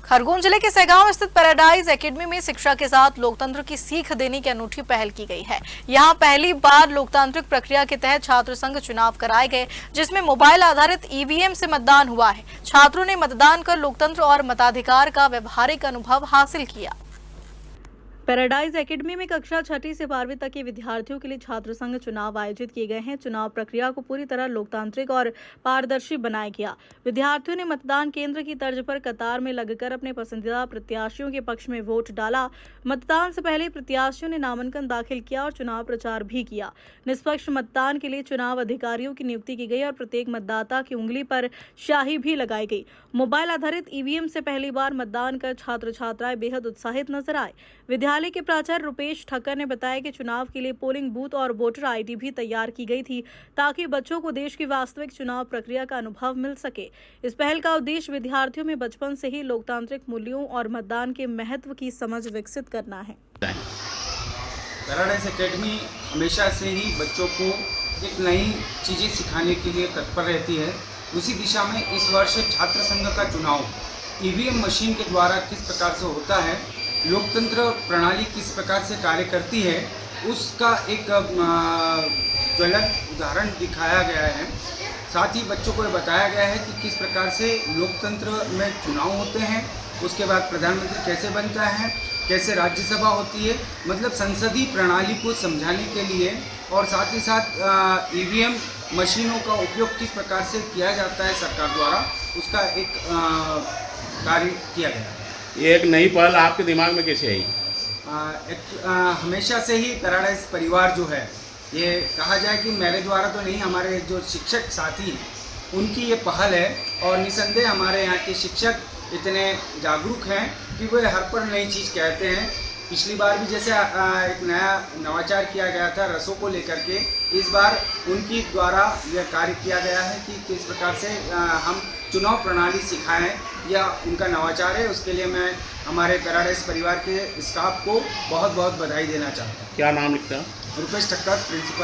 खरगोन जिले के सहगांव स्थित पैराडाइज एकेडमी में शिक्षा के साथ लोकतंत्र की सीख देने की अनूठी पहल की गई है। यहां पहली बार लोकतांत्रिक प्रक्रिया के तहत छात्र संघ चुनाव कराए गए, जिसमें मोबाइल आधारित ईवीएम से मतदान हुआ है। छात्रों ने मतदान कर लोकतंत्र और मताधिकार का व्यवहारिक अनुभव हासिल किया। पैराडाइज एकेडमी में कक्षा 6ठी से 12वीं तक के विद्यार्थियों के लिए छात्र संघ चुनाव आयोजित किए गए हैं। चुनाव प्रक्रिया को पूरी तरह लोकतांत्रिक और पारदर्शी बनाया गया। विद्यार्थियों ने मतदान केंद्र की तर्ज पर कतार में लगकर अपने पसंदीदा प्रत्याशियों के पक्ष में वोट डाला। मतदान से पहले प्रत्याशियों ने नामांकन दाखिल किया और चुनाव प्रचार भी किया। निष्पक्ष मतदान के लिए चुनाव अधिकारियों की नियुक्ति की गई और प्रत्येक मतदाता की उंगली पर स्याही भी लगाई गई। मोबाइल आधारित ईवीएम से पहली बार मतदान कर छात्र छात्राएं बेहद उत्साहित नजर आए। विद्यालय के प्राचार्य रुपेश ठक्कर ने बताया कि चुनाव के लिए पोलिंग बूथ और वोटर आईडी भी तैयार की गई थी, ताकि बच्चों को देश की वास्तविक चुनाव प्रक्रिया का अनुभव मिल सके। इस पहल का उद्देश्य विद्यार्थियों में बचपन से ही लोकतांत्रिक मूल्यों और मतदान के महत्व की समझ विकसित करना है। पैराडाइज एकेडमी हमेशा से ही बच्चों को एक नई चीज़ें सिखाने के लिए तत्पर रहती है। उसी दिशा में इस वर्ष छात्र संघ का चुनाव ईवीएम मशीन के द्वारा किस प्रकार से होता है, लोकतंत्र प्रणाली किस प्रकार से कार्य करती है, उसका एक ज्वलंत उदाहरण दिखाया गया है। साथ ही बच्चों को बताया गया है कि किस प्रकार से लोकतंत्र में चुनाव होते हैं, उसके बाद प्रधानमंत्री कैसे बनता है, कैसे राज्यसभा होती है, मतलब संसदीय प्रणाली को समझाने के लिए, और साथ ही साथ ईवीएम मशीनों का उपयोग किस प्रकार से किया जाता है सरकार द्वारा, उसका एक कार्य किया गया है। ये एक नई पहल आपके दिमाग में कैसे आई? हमेशा से ही पैराडाइज परिवार जो है, ये कहा जाए कि मेरे द्वारा तो नहीं, हमारे जो शिक्षक साथी हैं उनकी ये पहल है। और निसंदेह हमारे यहाँ के शिक्षक इतने जागरूक हैं कि वे हर पर नई चीज़ कहते हैं। पिछली बार भी जैसे एक नया नवाचार किया गया था रसों को लेकर के, इस बार उनकी द्वारा यह कार्य किया गया है कि किस प्रकार से हम चुनाव प्रणाली सिखाएं, या उनका नवाचार है। उसके लिए मैं हमारे पैराडाइज परिवार के स्टाफ को बहुत बहुत बधाई देना चाहता हूँ। क्या नाम लिखता है? रुपेश ठक्कर, प्रिंसिपल।